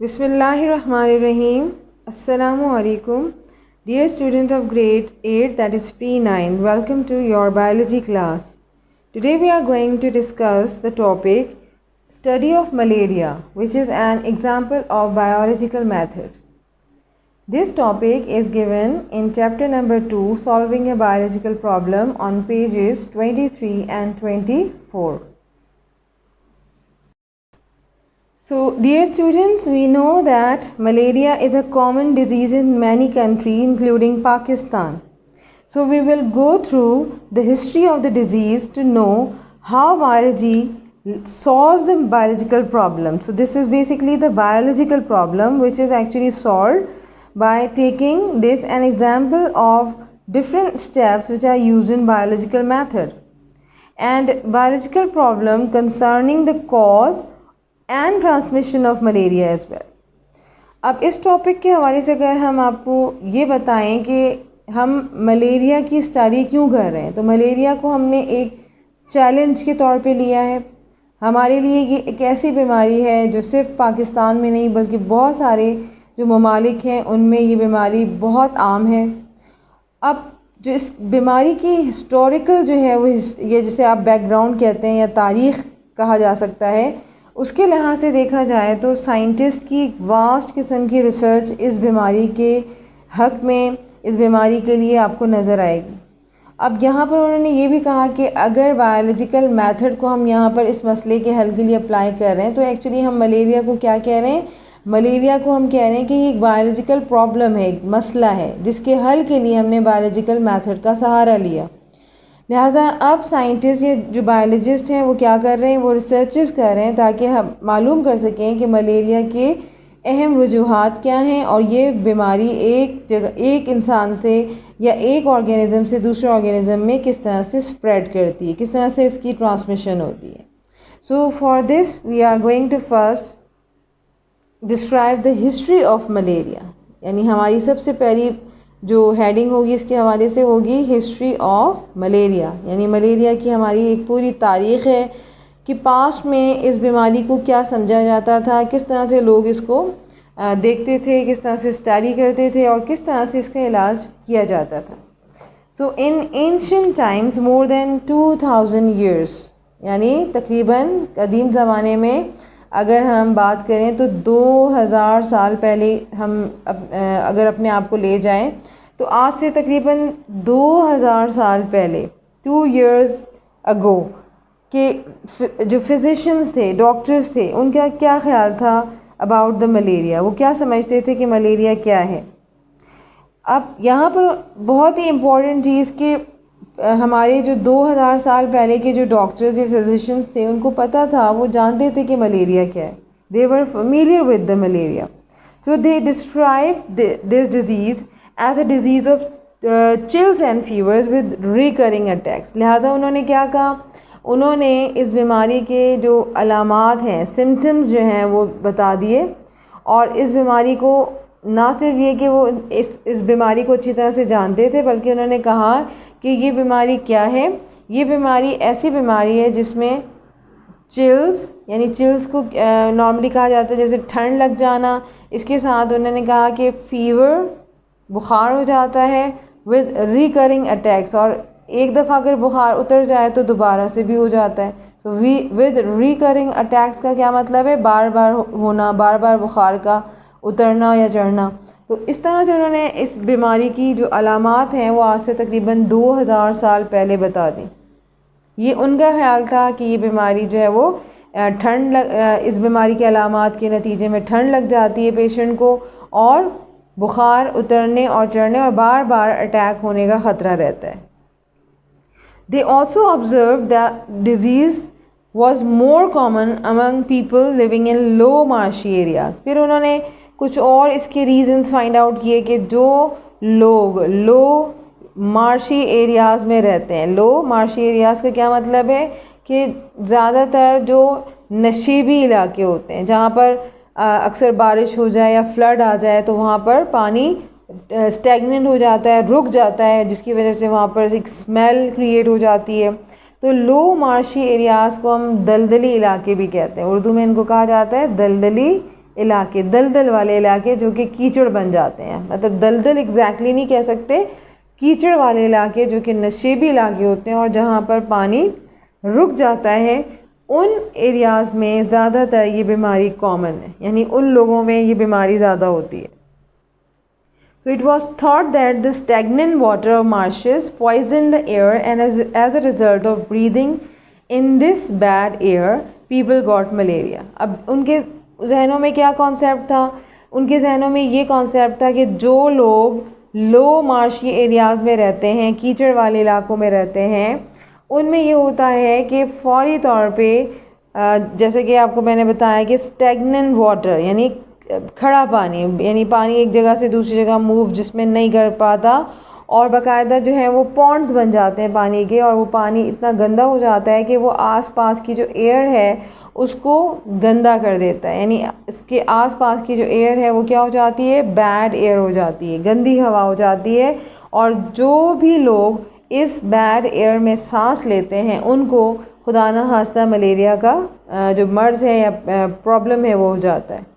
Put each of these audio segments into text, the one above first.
Bismillahirrahmanirrahim. Assalamu alaikum. Dear student of grade 8, that is P9, welcome to your biology class. Today we are going to discuss the topic study of malaria, which is an example of biological method. This topic is given in chapter number 2, solving a biological problem, on pages 23 and 24. So, dear students, we know that malaria is a common disease in many countries, including Pakistan. So, we will go through the history of the disease to know how biology solves a biological problem. So, this is basically the biological problem which is actually solved by taking this an example of different steps which are used in biological method, and biological problem concerning the cause and transmission of malaria as well. अब इस topic के हवाले से अगर हम आपको ये बताएं कि हम मलेरिया की स्टडी क्यों कर रहे हैं, तो मलेरिया को हमने एक चैलेंज के तौर पे लिया है. हमारे लिए ये एक ऐसी बीमारी है जो सिर्फ पाकिस्तान में नहीं बल्कि बहुत सारे जो ममालिक हैं उनमें ये बीमारी बहुत आम है. अब जो इस बीमारी की हिस्टोरिकल जो है वो ये जिसे आप बैकग्राउंड कहते हैं या तारीख़ कहा जा सकता है, उसके लिहाज से देखा जाए तो साइंटिस्ट की वास्ट किस्म की रिसर्च इस बीमारी के हक़ में, इस बीमारी के लिए आपको नज़र आएगी. अब यहाँ पर उन्होंने ये भी कहा कि अगर बायोलॉजिकल मेथड को हम यहाँ पर इस मसले के हल के लिए अप्लाई कर रहे हैं तो एक्चुअली हम मलेरिया को क्या कह रहे हैं, मलेरिया को हम कह रहे हैं कि ये एक बायोलॉजिकल प्रॉब्लम है, एक मसला है जिसके हल के लिए हमने बायोलॉजिकल मेथड का सहारा लिया. लिहाजा अब साइंटिस्ट ये जो बायोलॉजिस्ट हैं वो क्या कर रहे हैं, वो रिसर्चेस कर रहे हैं ताकि हम मालूम कर सकें कि मलेरिया के अहम वजूहात क्या हैं और ये बीमारी एक जगह एक इंसान से या एक ऑर्गेनिज़म से दूसरे ऑर्गेनिज़म में किस तरह से स्प्रेड करती है, किस तरह से इसकी ट्रांसमिशन होती है. So for this we are going to first describe the history of malaria, यानी हमारी सबसे पहली जो हेडिंग होगी इसके हवाले से होगी हिस्ट्री ऑफ मलेरिया, यानी मलेरिया की हमारी एक पूरी तारीख़ है कि पास्ट में इस बीमारी को क्या समझा जाता था, किस तरह से लोग इसको देखते थे, किस तरह से स्टडी करते थे और किस तरह से इसका इलाज किया जाता था. So in ancient times more than 2000 years, यानी तकरीबन कदीम ज़माने में अगर हम बात करें तो 2000 साल पहले हम अगर अपने आप को ले जाएं तो आज से तकरीबन 2000 साल पहले 2 years ago के जो फिजिशियंस थे, डॉक्टर्स थे, उनका क्या ख्याल था अबाउट द मलेरिया, वो क्या समझते थे कि मलेरिया क्या है. अब यहाँ पर बहुत ही इम्पॉर्टेंट चीज़ कि हमारे जो 2000 साल पहले के जो डॉक्टर्स या फिजिशियंस थे उनको पता था, वो जानते थे कि मलेरिया क्या है. They were familiar with the malaria. So they describe this disease as a disease of chills and fevers with recurring attacks. लिहाजा उन्होंने क्या कहा, उन्होंने इस बीमारी के जो अलामात हैं, सिम्टम्स जो हैं वो बता दिए, और इस बीमारी को ना सिर्फ ये कि वो इस बीमारी को अच्छी तरह से जानते थे बल्कि उन्होंने कहा कि ये बीमारी क्या है. ये बीमारी ऐसी बीमारी है जिसमें चिल्स, यानी चिल्स को नॉर्मली कहा जाता है जैसे ठंड लग जाना, इसके साथ उन्होंने कहा कि फीवर, बुखार हो जाता है, विद रिकरिंग अटैक्स, और एक दफ़ा अगर बुखार उतर जाए तो दोबारा से भी हो जाता है. तो विद रिकरिंग अटैक्स का क्या मतलब है, बार बार होना, बार बार बुखार का उतरना या चढ़ना. तो इस तरह से उन्होंने इस बीमारी की जो अलामात हैं वो आज से तकरीबन 2000 साल पहले बता दी. ये उनका ख्याल था कि ये बीमारी जो है वो इस बीमारी के अलामात के नतीजे में ठंड लग जाती है पेशेंट को, और बुखार उतरने और चढ़ने और बार बार अटैक होने का ख़तरा रहता है. They also observe the disease was more common among people living in low marshy areas. फिर उन्होंने कुछ और इसके रीज़न्स फाइंड आउट किए कि जो लोग लो मार्शी एरियाज़ में रहते हैं, लो मार्शी एरियाज़ का क्या मतलब है कि ज़्यादातर जो नशीबी इलाके होते हैं जहाँ पर अक्सर बारिश हो जाए या फ्लड आ जाए तो वहाँ पर पानी स्टैगनेंट हो जाता है, रुक जाता है, जिसकी वजह से वहाँ पर एक स्मेल क्रिएट हो जाती है। तो लो मार्शी एरियाज़ को हम दलदली इलाके भी कहते हैं। उर्दू में इनको कहा जाता है दलदली इलाके, दलदल वाले इलाके जो कि कीचड़ बन जाते हैं। मतलब दलदल एग्जैक्टली नहीं कह सकते, कीचड़ वाले इलाके जो कि नशेबी इलाके होते हैं और जहाँ पर पानी रुक जाता है, उन एरियाज़ में ज़्यादातर ये बीमारी कॉमन है, यानी उन लोगों में ये बीमारी ज़्यादा होती है। So it was thought that the stagnant water of marshes poisoned the air, and as a result of breathing in this bad air, people got malaria. अब उनके जहनों में क्या कॉन्सेप्ट था? उनके जहनों में ये कॉन्सेप्ट था कि जो लोग लो मार्शी एरियाज़ में रहते हैं, कीचड़ वाले इलाकों में रहते हैं, उनमें ये होता है कि फ़ौरी तौर पे जैसे कि आपको मैंने बताया कि स्टैगनेंट वाटर यानी खड़ा पानी, यानी पानी एक जगह से दूसरी जगह मूव जिसमें नहीं कर पाता, और बाकायदा जो है वो पॉन्ड्स बन जाते हैं पानी के, और वो पानी इतना गंदा हो जाता है कि वो आसपास की जो एयर है उसको गंदा कर देता है। यानी इसके आसपास की जो एयर है वो क्या हो जाती है? बैड एयर हो जाती है, गंदी हवा हो जाती है। और जो भी लोग इस बैड एयर में सांस लेते हैं उनको खुदा न खास्ता मलेरिया का जो मर्ज़ है या प्रॉब्लम है वो हो जाता है।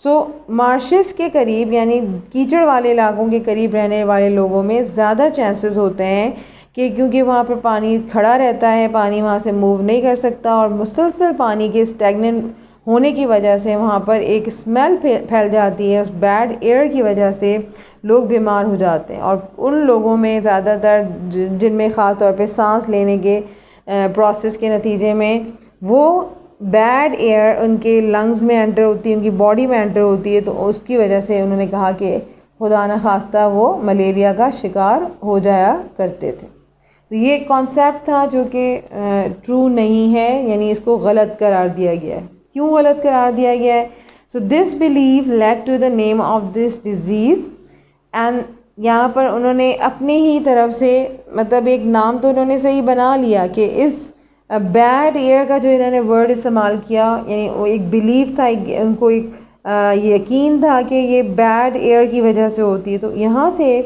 सो मार्शेस के करीब यानी कीचड़ वाले इलाकों के करीब रहने वाले लोगों में ज़्यादा चांसेस होते हैं कि क्योंकि वहाँ पर पानी खड़ा रहता है, पानी वहाँ से मूव नहीं कर सकता, और मुसलसल पानी के स्टैगनेंट होने की वजह से वहाँ पर एक स्मेल फैल जाती है। उस बैड एयर की वजह से लोग बीमार हो जाते हैं, और उन लोगों में ज़्यादातर जिनमें ख़ास तौर पे सांस लेने के प्रोसेस के नतीजे में वो बैड एयर उनके लंग्स में एंटर होती है, उनकी बॉडी में एंटर होती है, तो उसकी वजह से उन्होंने कहा कि खुदा न खास्ता वो मलेरिया का शिकार हो जाया करते थे। तो ये कॉन्सेप्ट था जो कि ट्रू नहीं है, यानी इसको गलत करार दिया गया है। क्यों गलत करार दिया गया है? So this belief led to the name of this disease, and यहाँ पर उन्होंने अपने ही तरफ से मतलब एक नाम तो उन्होंने सही बना लिया कि इस बैड एयर का जो इन्होंने वर्ड इस्तेमाल किया, यानी वो एक बिलीफ था, उनको एक यकीन था कि ये बैड एयर की वजह से होती है। तो यहाँ से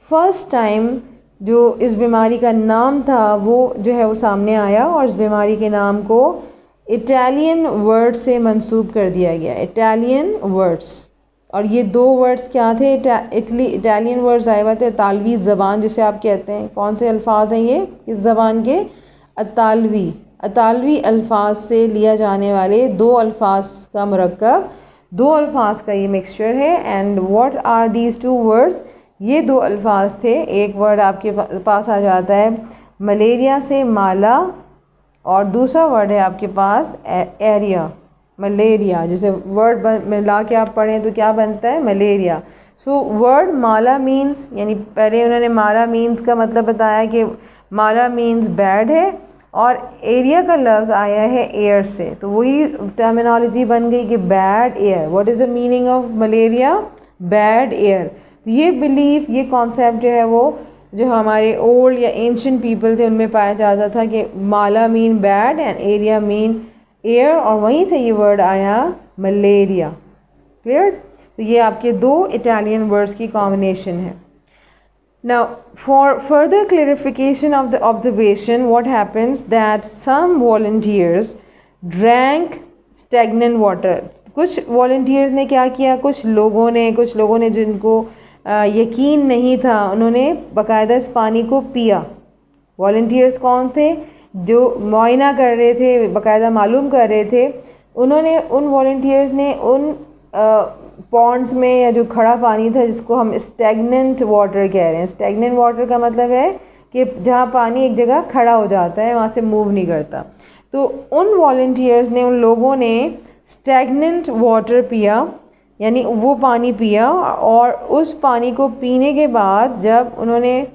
फर्स्ट टाइम जो इस बीमारी का नाम था वो जो है वो सामने आया, और इस बीमारी के नाम को इटालियन वर्ड से मंसूब कर दिया गया, इटालियन वर्ड्स। और ये दो वर्ड्स क्या थे? इटालियन वर्ड्स आए हुए थे, इतालवी ज़बान जिसे आप कहते हैं। कौन से अल्फाज हैं ये इस ज़बान के? अतालवी अल्फाज से लिया जाने वाले दो अल्फाज का मुरक्कब, दो अल्फाज का ये मिक्सचर है। And what are these two words? ये दो अल्फाज थे। एक वर्ड आपके पास आ जाता है मलेरिया से माला, और दूसरा वर्ड है आपके पास एरिया, मलेरिया, जिसे वर्ड मिला के आप पढ़ें तो क्या बनता है? मलेरिया। सो वर्ड माला मीन्स, यानी पहले उन्होंने माला मीन्स का मतलब बताया कि माला मीन्स बैड है, और एरिया का लफ्ज़ आया है एयर से, तो वही टर्मिनोलॉजी बन गई कि bad air. What is the meaning of malaria? Bad air. तो ये बिलीफ, ये कॉन्सेप्ट जो है वो जो हमारे ओल्ड या एंशिएंट पीपल थे उनमें पाया जाता था कि mala mean bad and aria mean air, और वहीं से ये वर्ड आया मलेरिया। क्लियर? तो ये आपके दो इटालियन वर्ड्स की कॉम्बिनेशन है। Now, for further clarification of the observation, what happens that some volunteers drank stagnant water. कुछ volunteers ने क्या किया? कुछ लोगों ने जिनको यकीन नहीं था, उन्होंने बाकायदा इस पानी को पिया। volunteers कौन थे? जो मुआयना कर रहे थे, बाकायदा मालूम कर रहे थे। उन्होंने उन volunteers ने उन पॉन्ड्स में या जो खड़ा पानी था जिसको हम स्टैगनेंट वाटर कह रहे हैं, स्टैगनेंट वाटर का मतलब है कि जहाँ पानी एक जगह खड़ा हो जाता है, वहाँ से मूव नहीं करता। तो उन वॉलंटियर्स ने, उन लोगों ने स्टैगनेंट वाटर पिया, यानी वो पानी पिया, और उस पानी को पीने के बाद जब उन्होंने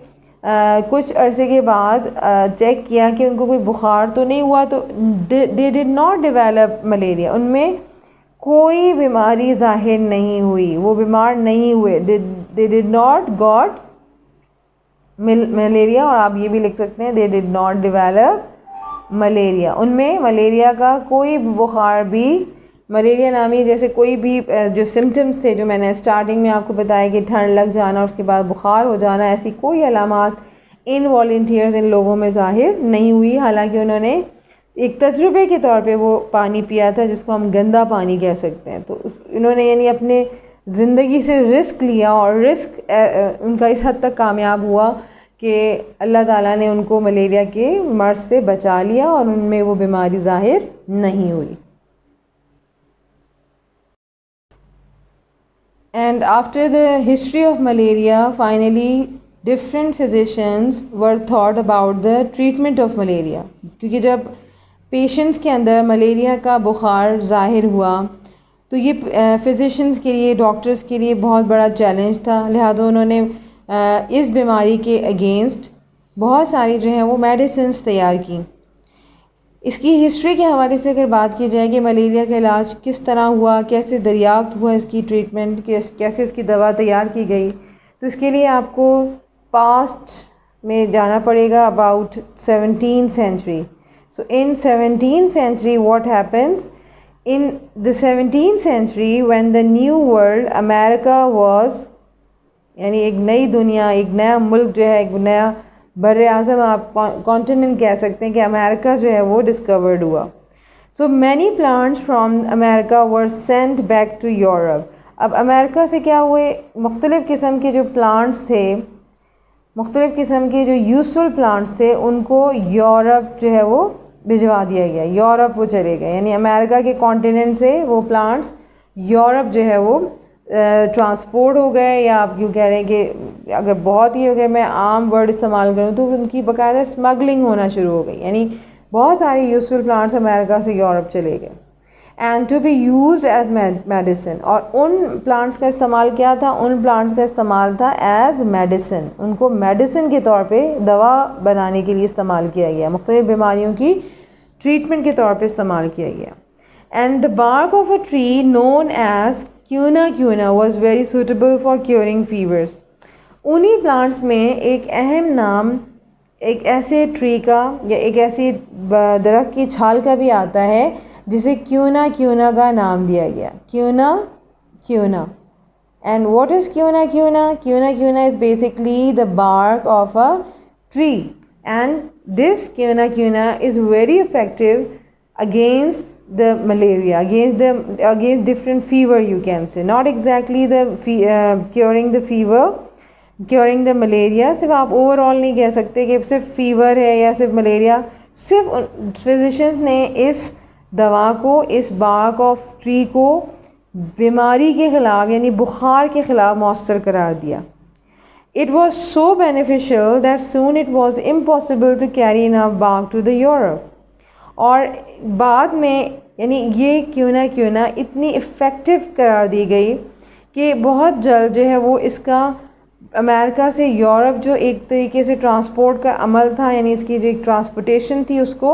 कुछ अरसे के बाद चेक किया कि उनको कोई बुखार तो नहीं हुआ, तो they did not develop malaria, उनमें कोई बीमारी ज़ाहिर नहीं हुई, वो बीमार नहीं हुए। They did not got malaria, और आप ये भी लिख सकते हैं they did not develop malaria, उनमें मलेरिया का कोई बुखार भी मलेरिया नामी जैसे कोई भी जो सिम्टम्स थे जो मैंने स्टार्टिंग में आपको बताया कि ठंड लग जाना उसके बाद बुखार हो जाना, ऐसी कोई अलामात इन वॉलंटियर्स इन लोगों में ज़ाहिर नहीं हुई। हालांकि उन्होंने एक तजुर्बे के तौर पे वो पानी पिया था जिसको हम गंदा पानी कह सकते हैं। तो इन्होंने यानी अपने ज़िंदगी से रिस्क लिया और रिस्क उनका इस हद तक कामयाब हुआ कि अल्लाह ताला ने उनको मलेरिया के मर्ज़ से बचा लिया और उनमें वो बीमारी ज़ाहिर नहीं हुई। And after the history of malaria, finally different physicians were thought about the treatment of malaria. क्योंकि जब पेशेंट्स के अंदर मलेरिया का बुखार ज़ाहिर हुआ तो ये फिजिशियंस के लिए, डॉक्टर्स के लिए बहुत बड़ा चैलेंज था। लिहाजा उन्होंने इस बीमारी के अगेंस्ट बहुत सारी जो है वो मेडिसिन्स तैयार की। इसकी हिस्ट्री के हवाले से अगर बात की जाए कि मलेरिया का इलाज किस तरह हुआ, कैसे दरियाफ्त हुआ इसकी ट्रीटमेंट, कैसे इसकी दवा तैयार की गई, तो इसके लिए आपको पास्ट में जाना पड़ेगा, about 17th century. So in 17th century what happens? In the 17th century when the new world America was, यानी एक नई दुनिया, एक नया मुल्क जो है, एक नया बर आज़म आप कॉन्टिनेंट कह सकते हैं कि अमेरिका जो है वो डिस्कवर्ड हुआ। So many plants from America were sent back to Europe. अब अमेरिका से क्या हुए, मुख्तलिफ़ किस्म के जो प्लांट्स थे, मुख्तलिफ़ किस्म के जो यूज़फुल प्लांट्स थे उनको यूरोप जो है वो भिजवा दिया गया, यूरोप वो चले गए। यानी अमेरिका के कॉन्टिनेंट से वो प्लांट्स यूरोप जो है वो ट्रांसपोर्ट हो गए, या आप यूँ कह रहे हैं कि अगर बहुत ही अगर मैं आम वर्ड इस्तेमाल करूँ तो उनकी बाकायदा स्मगलिंग होना शुरू हो गई। यानी बहुत सारे यूज़फुल प्लांट्स अमेरिका से यूरोप चले गए and to be used as medicine. और उन प्लांट्स का इस्तेमाल क्या था? उन प्लांट्स का इस्तेमाल था एज मेडिसिन। उनको मेडिसिन के तौर पे दवा बनाने के लिए इस्तेमाल किया गया, मुख्तलिफ़ बीमारियों की ट्रीटमेंट के तौर पे इस्तेमाल किया गया। And the bark of a tree known as quina quina was very suitable for curing fevers. उन्हीं प्लांट्स में एक अहम नाम एक ऐसे ट्री का या एक ऐसी दरख्त की छाल का भी आता है जिसे क्यूना क्यूना का नाम दिया गया, quina quina. And what is quina quina? Quina quina is basically the bark of a tree and this quina quina is very effective against the malaria, against different fever, you can say, not exactly the curing the fever, curing the malaria। सिर्फ आप overall नहीं कह सकते कि सिर्फ fever है या सिर्फ मलेरिया। सिर्फ फिजिशियंस ने इस दवा को, इस बार्क ऑफ ट्री को बीमारी के ख़िलाफ़ यानी बुखार के ख़िलाफ़ मौसर करार दिया। It was so beneficial that soon it was impossible to carry enough bark to the Europe। और बाद में यानी ये क्यों ना इतनी इफ़ेक्टिव करार दी गई कि बहुत जल्द जो है वो इसका अमेरिका से यूरोप जो एक तरीके से ट्रांसपोर्ट का अमल था, यानी इसकी जो एक ट्रांसपोर्टेशन थी उसको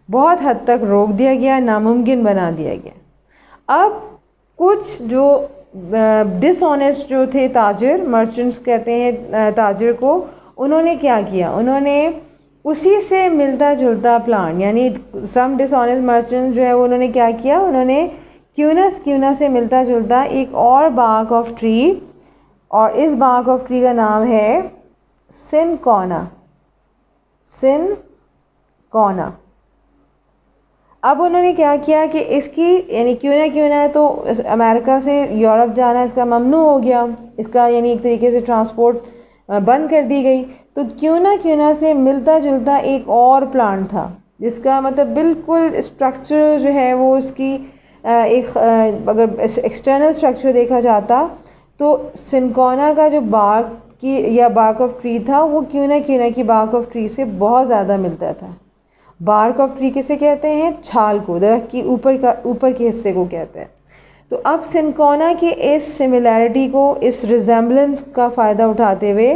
बहुत हद तक रोक दिया गया, नामुमकिन बना दिया गया। अब कुछ जो डिसऑनेस्ट जो थे ताजिर, मर्चेंट्स कहते हैं ताजिर को, उन्होंने क्या किया? उन्होंने उसी से मिलता जुलता प्लांट, यानी सम डिसऑनेस्ट मर्चेंट जो है वो उन्होंने क्या किया? उन्होंने क्यूना से मिलता जुलता एक और बार्क ऑफ ट्री, और इस बार्क ऑफ ट्री का नाम है सिनकोना, सिनकोना। अब उन्होंने क्या किया कि इसकी यानी क्यूना है तो अमेरिका से यूरोप जाना इसका ममनू हो गया, इसका यानी एक तरीके से ट्रांसपोर्ट बंद कर दी गई। तो क्यूना से मिलता जुलता एक और प्लांट था जिसका मतलब बिल्कुल स्ट्रक्चर जो है वो उसकी एक अगर एक्सटर्नल स्ट्रक्चर देखा जाता तो सिनकोना का जो बार्क की या बार्क ऑफ ट्री था वो क्यूना की बार्क ऑफ ट्री से बहुत ज़्यादा मिलता था। बार्क ऑफ ट्री किसे कहते हैं? छाल को, दरख्त की ऊपर के हिस्से को कहते हैं। तो अब सिनकोना की इस सिमिलैरिटी को, इस रिजेम्बलेंस का फ़ायदा उठाते हुए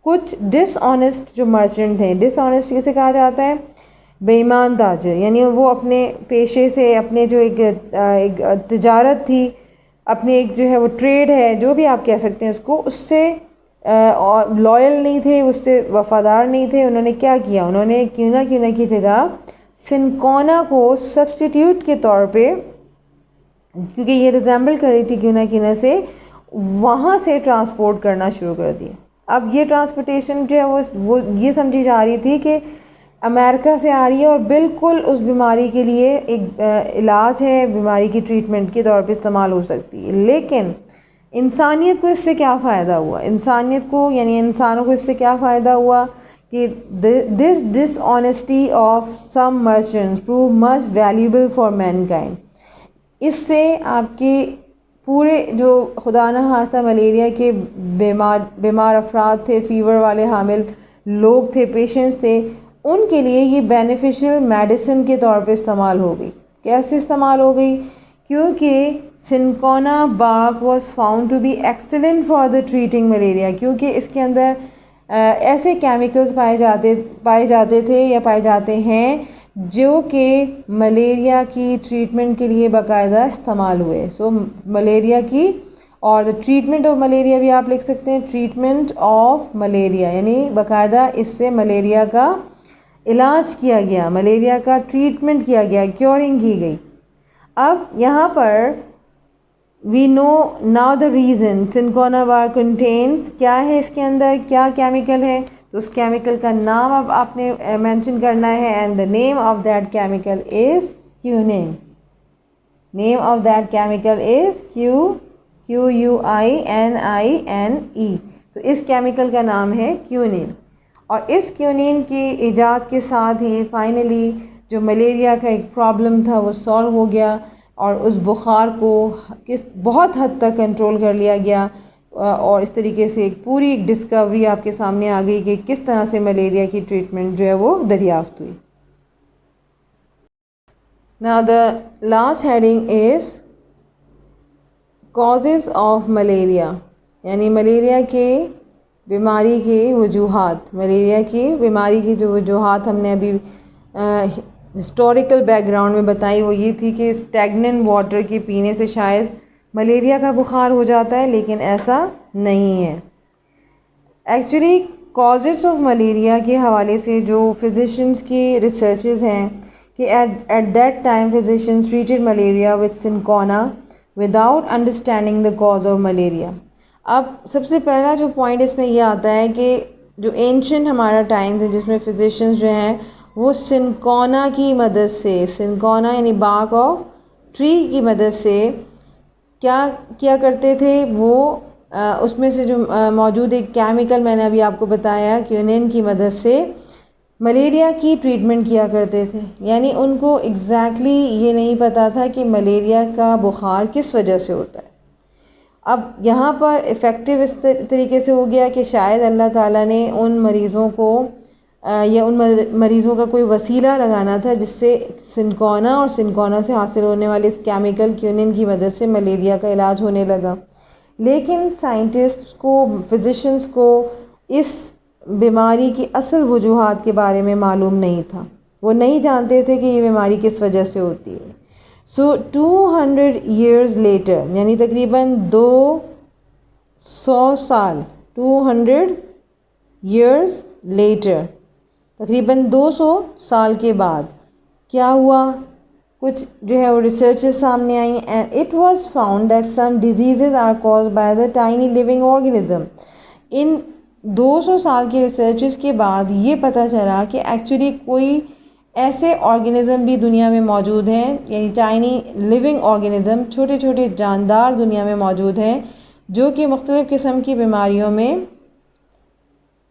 कुछ डिसऑनेस्ट जो मर्चेंट थे, डिसऑनेस्ट किसे कहा जाता है? बेईमान ताजिर, यानी वो अपने पेशे से, अपने जो एक तिजारत थी, अपने एक जो है वो ट्रेड है, जो भी आप कह सकते हैं उसको, उससे लॉयल नहीं थे, उससे वफ़ादार नहीं थे। उन्होंने क्या किया? उन्होंने क्यूना की जगह सिनकोना को सब्स्टिट्यूट के तौर पे क्योंकि ये रिजेंबल कर रही थी कि ना से वहाँ से ट्रांसपोर्ट करना शुरू कर दिया। अब ये ट्रांसपोर्टेशन जो है वो ये समझी जा रही थी कि अमेरिका से आ रही है और बिल्कुल उस बीमारी के लिए एक इलाज है, बीमारी की ट्रीटमेंट के तौर पे इस्तेमाल हो सकती है। लेकिन इंसानियत को इससे क्या फ़ायदा हुआ, इंसानियत को यानी इंसानों को इससे क्या फ़ायदा हुआ कि this dishonesty of some merchants prove much valuable for mankind. इससे आपके पूरे जो खुदा न खास्ता मलेरिया के बीमार अफराद थे, फीवर वाले हामिल लोग थे, पेशेंट्स थे, उनके लिए ये बेनिफिशियल मेडिसिन के तौर पे इस्तेमाल हो गई। कैसे इस्तेमाल हो गई? क्योंकि cinchona bark was found to be excellent for the treating malaria, क्योंकि इसके अंदर ऐसे केमिकल्स पाए जाते थे या पाए जाते हैं जो कि मलेरिया की ट्रीटमेंट के लिए बाकायदा इस्तेमाल हुए। सो मलेरिया की और द ट्रीटमेंट ऑफ मलेरिया भी आप लिख सकते हैं, ट्रीटमेंट ऑफ मलेरिया, यानी बाकायदा इससे मलेरिया का इलाज किया गया, मलेरिया का ट्रीटमेंट किया गया, क्योरिंग की गई। अब यहाँ पर we know now the reason cinchona bark contains, क्या है इसके अंदर, क्या केमिकल है, तो उस केमिकल का नाम अब आपने मेंशन करना है। And the name of that chemical is quinine. Name of that chemical is QUININE। तो इस केमिकल का नाम है क्यूनिन। और इस क्यूनिन की इजाद के साथ ही फाइनली जो मलेरिया का एक प्रॉब्लम था वो सॉल्व हो गया और उस बुखार को बहुत हद तक कंट्रोल कर लिया गया। और इस तरीके से एक पूरी डिस्कवरी आपके सामने आ गई कि किस तरह से मलेरिया की ट्रीटमेंट जो है वो दरियाफ्त हुई। Now the last heading is causes of malaria, यानी मलेरिया के बीमारी के वजूहात। मलेरिया की बीमारी की जो वजूहात हमने अभी हिस्टोरिकल बैकग्राउंड में बताई वो ये थी कि स्टैगनेंट वाटर के पीने से शायद मलेरिया का बुखार हो जाता है, लेकिन ऐसा नहीं है। एक्चुअली कॉजेज़ ऑफ मलेरिया के हवाले से जो फिजिशियंस की रिसर्चेस हैं कि at that time physicians treated malaria with cinchona without understanding the cause of malaria. अब सबसे पहला जो पॉइंट इसमें यह आता है कि जो एंशिएंट हमारा टाइम है जिसमें फिजिशियंस जो हैं वो सिनकोना की मदद से, सिनकोना यानी बार्क ऑफ ट्री की मदद से क्या किया करते थे, वो उसमें से जो मौजूद एक केमिकल मैंने अभी आपको बताया क्यूनिन की मदद से मलेरिया की ट्रीटमेंट किया करते थे। यानी उनको एग्जैक्टली ये नहीं पता था कि मलेरिया का बुखार किस वजह से होता है। अब यहाँ पर इफ़ेक्टिव इस तरीके से हो गया कि शायद अल्लाह ताला ने उन मरीज़ों को या उन मरीज़ों का कोई वसीला लगाना था जिससे सिनकोना और सिनकोना से हासिल होने वाले इस केमिकल क्यूनिन की मदद से मलेरिया का इलाज होने लगा। लेकिन साइंटिस्ट्स को, फिजिशियंस को इस बीमारी की असल वजूहात के बारे में मालूम नहीं था। वो नहीं जानते थे कि ये बीमारी किस वजह से होती है। सो 200 years later, यानी तकरीबन 200 साल, 200 years later, तकरीबन 200 साल के बाद क्या हुआ, कुछ जो है वो रिसर्चेस सामने आई and it was found that some diseases are caused by the tiny living organism. इन 200 साल के रिसर्चेस के बाद ये पता चला कि एक्चुअली कोई ऐसे ऑर्गेनिज़म भी दुनिया में मौजूद हैं, यानी टाइनी लिविंग ऑर्गेनिज़म, छोटे छोटे जानदार दुनिया में मौजूद हैं जो कि मुख्तलिफ़ किस्म की बीमारियों में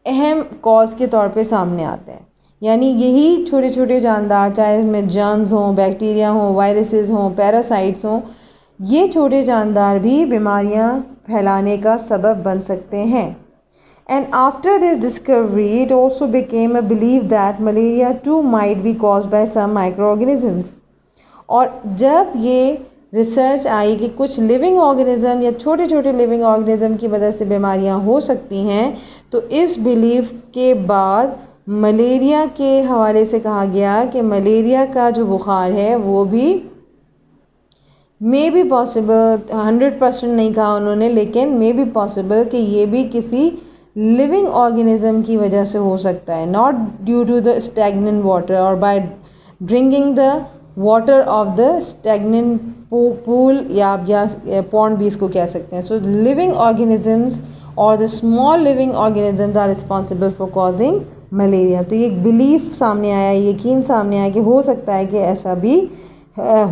अहम कॉज के तौर पे सामने आते हैं। यानी यही छोटे छोटे जानदार, चाहे इसमें जर्म्स हों, बैक्टीरिया हों, वायरसेस हों, पैरासाइट्स हों, ये छोटे जानदार भी बीमारियां फैलाने का सबब बन सकते हैं। And after this discovery it also became a believe that malaria too might be caused by some micro organisms. और जब ये रिसर्च आई कि कुछ लिविंग ऑर्गेनिज़म या छोटे छोटे लिविंग ऑर्गेनिज़म की वजह से बीमारियां हो सकती हैं, तो इस बिलीफ के बाद मलेरिया के हवाले से कहा गया कि मलेरिया का जो बुखार है वो भी मे बी पॉसिबल, 100% नहीं कहा उन्होंने, लेकिन मे बी पॉसिबल कि ये भी किसी लिविंग ऑर्गेनिज़म की वजह से हो सकता है, not due to the stagnant water और by drinking the water of the stagnant pool या पॉन्ड भी इसको कह सकते हैं. सो लिविंग ऑर्गेनिजम्स और the small living organisms are responsible for causing malaria. तो ये एक बिलीफ सामने आया, यकीन सामने आया कि हो सकता है कि ऐसा भी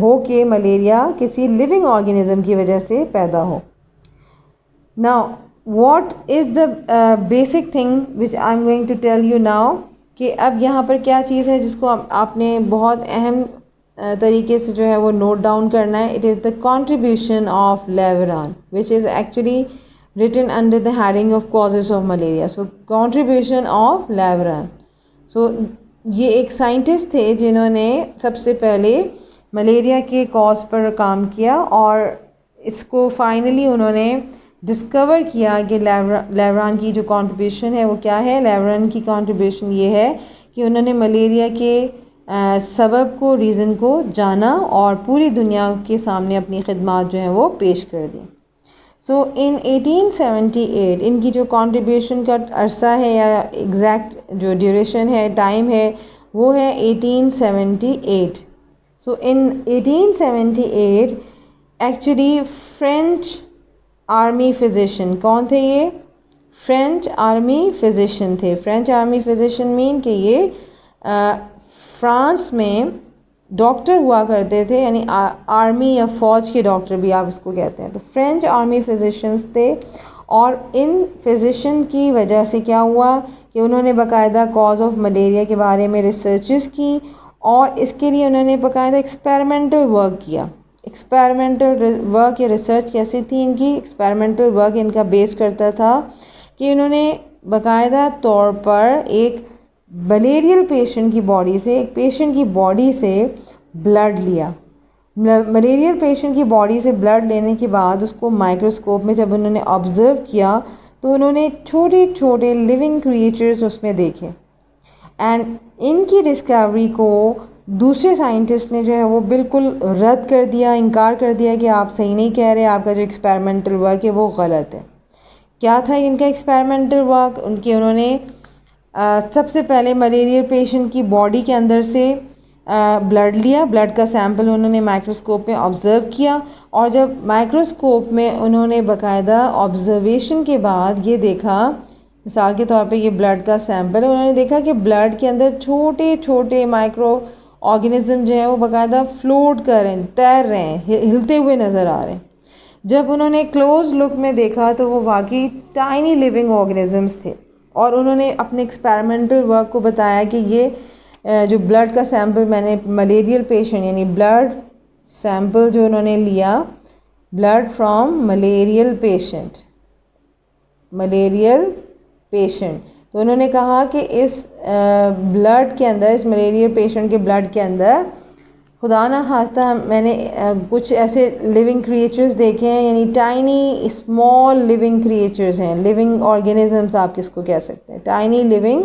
हो कि मलेरिया किसी लिविंग ऑर्गेनिज्म की वजह से पैदा हो. Now what is the basic thing which I am going to tell you now, कि अब यहाँ पर क्या चीज़ है जिसको आपने बहुत अहम तरीके से जो है वो नोट डाउन करना है. It is the contribution of Laveran which is actually written under the heading of causes of malaria. So contribution of Laveran. So ये एक साइंटिस्ट थे जिन्होंने सबसे पहले मलेरिया के कॉज पर काम किया और इसको फाइनली उन्होंने डिस्कवर किया कि लेवरान की जो कंट्रीब्यूशन है वो क्या है. लेवरान की कंट्रीब्यूशन ये है कि उन्होंने मलेरिया के सबब को, रीज़न को जाना और पूरी दुनिया के सामने अपनी खिदमात जो हैं वो पेश कर दी. सो इन 1878 इनकी जो कंट्रीब्यूशन का अरसा है या एग्जैक्ट जो ड्यूरेशन है, टाइम है, वो है 1878. सो इन 1878 एक्चुअली फ्रेंच आर्मी फिजिशियन, कौन थे ये? फ्रेंच आर्मी फिजिशियन थे. फ्रेंच आर्मी फिजिशियन मीन कि ये फ्रांस में डॉक्टर हुआ करते थे, यानी आर्मी या फ़ौज के डॉक्टर भी आप इसको कहते हैं. तो फ्रेंच आर्मी फिजिशियंस थे और इन फिजिशियन की वजह से क्या हुआ कि उन्होंने बाकायदा कॉज ऑफ मलेरिया के बारे में रिसर्चेस की और इसके लिए उन्होंने बाकायदा एक्सपेरिमेंटल वर्क किया. एक्सपेरिमेंटल वर्क या रिसर्च कैसी थी इनकी? एक्सपेरिमेंटल वर्क इनका बेस करता था कि उन्होंने बाकायदा तौर पर एक मलेरियल पेशेंट की बॉडी से, एक पेशेंट की बॉडी से ब्लड लिया. मलेरियल पेशेंट की बॉडी से ब्लड लेने के बाद उसको माइक्रोस्कोप में जब उन्होंने ऑब्ज़र्व किया तो उन्होंने छोटे छोटे लिविंग क्रिएचर्स उसमें देखे. एंड इनकी डिस्कवरी को दूसरे साइंटिस्ट ने जो है वो बिल्कुल रद्द कर दिया, इनकार कर दिया कि आप सही नहीं कह रहे, आपका जो एक्सपेरिमेंटल वर्क है वो गलत है. क्या था इनका एक्सपेरिमेंटल वर्क? उन्होंने सबसे पहले मलेरिया पेशेंट की बॉडी के अंदर से ब्लड लिया. ब्लड का सैंपल उन्होंने माइक्रोस्कोप में ऑब्ज़र्व किया और जब माइक्रोस्कोप में उन्होंने बाकायदा ऑब्ज़र्वेशन के बाद ये देखा, मिसाल के तौर पे ये ब्लड का सैंपल है, उन्होंने देखा कि ब्लड के अंदर छोटे छोटे माइक्रो ऑर्गेनिज्म जो है वो बाकायदा फ्लोट कर रहे हैं, तैर रहे हैं, हिलते हुए नज़र आ रहे हैं. जब उन्होंने क्लोज लुक में देखा तो वो वाकई टाइनी लिविंग ऑर्गेनिजम्स थे और उन्होंने अपने एक्सपेरिमेंटल वर्क को बताया कि ये जो ब्लड का सैंपल मैंने मलेरियल पेशेंट यानी ब्लड सैंपल जो उन्होंने लिया, ब्लड फ्रॉम मलेरियल पेशेंट, तो उन्होंने कहा कि इस ब्लड के अंदर, इस मलेरियल पेशेंट के ब्लड के अंदर खुदा ना खास्ता मैंने कुछ ऐसे लिविंग क्रिएचर्स देखे हैं, यानी टाइनी स्मॉल लिविंग क्रिएचर्स हैं, लिविंग ऑर्गेनिजम्स आप किसको कह सकते हैं, टाइनी लिविंग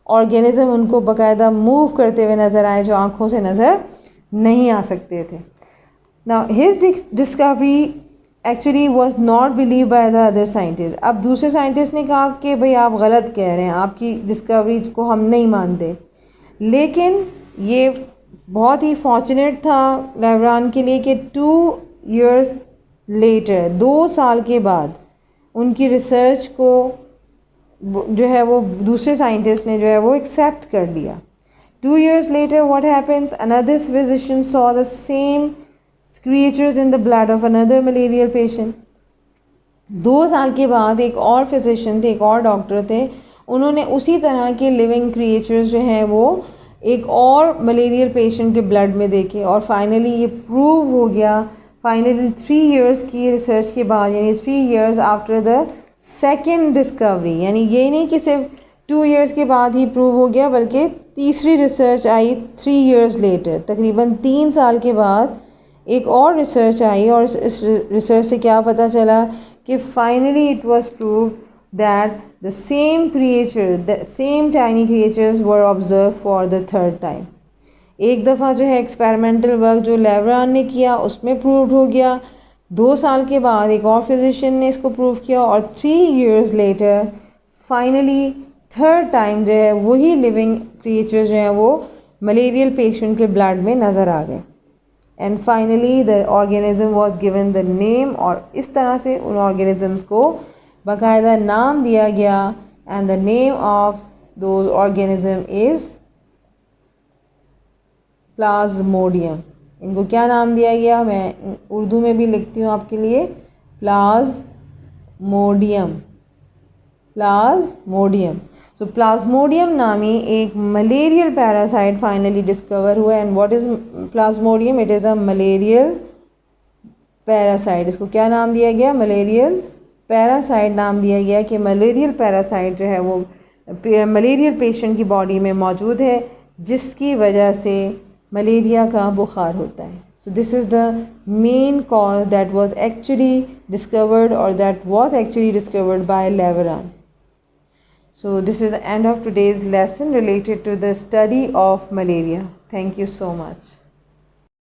ऑर्गेनिज्म उनको बाकायदा मूव करते हुए नज़र आए जो आँखों से नज़र नहीं आ सकते थे. Now his discovery actually was not believe by the other scientist. अब दूसरे साइंटिस्ट ने कहा कि भाई आप गलत कह रहे हैं, आपकी डिस्कवरी को हम नहीं मानते. लेकिन ये बहुत ही फॉर्चुनेट था लेवरान के लिए कि 2 years लेटर, 2 साल के बाद उनकी रिसर्च को जो है वो दूसरे साइंटिस्ट ने जो है वो एक्सेप्ट कर लिया. 2 years later what happens? Another physician saw the same creatures in the blood of another malarial patient. 2 साल के बाद एक और फिजिशियन थे, एक और डॉक्टर थे, उन्होंने उसी तरह के लिविंग क्रिएचर्स जो हैं वो एक और मलेरियल पेशेंट के ब्लड में देखे और फाइनली ये प्रूव हो गया. फाइनली 3 years की रिसर्च के बाद, यानी 3 years after the second discovery, यानी ये नहीं कि सिर्फ 2 years के बाद ही प्रूव हो गया, बल्कि तीसरी रिसर्च आई 3 years लेटर, तकरीबन 3 साल के बाद एक और रिसर्च आई और इस रिसर्च से क्या पता चला कि finally it was prove that the same creature, the same tiny creatures were observed for the third time. एक दफ़ा जो है एक्सपेरिमेंटल वर्क जो लेवरान ने किया उसमें प्रूव हो गया, 2 साल के बाद एक और फिजिशियन ने इसको प्रूव किया और 3 years later finally third time जो है वही लिविंग क्रिएचर जो है वो मलेरियल पेशेंट के ब्लड में नज़र आ गए. And finally the organism was given the name, और इस तरह से उन ऑर्गेनिजम्स को बाकायदा नाम दिया गया, and the name of those organism is Plasmodium. इनको क्या नाम दिया गया, मैं उर्दू में भी लिखती हूँ आपके लिए, प्लाज्मोडियम, प्लाज्मोडियम। सो प्लाज्मोडियम नामी एक मलेरियल पैरासाइट फाइनली डिस्कवर हुआ। And what is Plasmodium? It is a malarial parasite. इसको क्या नाम दिया गया? मलेरियल पैरासाइट नाम दिया गया कि मलेरियल पैरासाइट जो है वो मलेरियल पेशेंट की बॉडी में मौजूद है, जिसकी वजह से मलेरिया का बुखार होता है। So this is the main cause that was actually discovered, or that was actually discovered by Laveran. So this is the end of today's lesson related to the study of malaria. Thank you so much.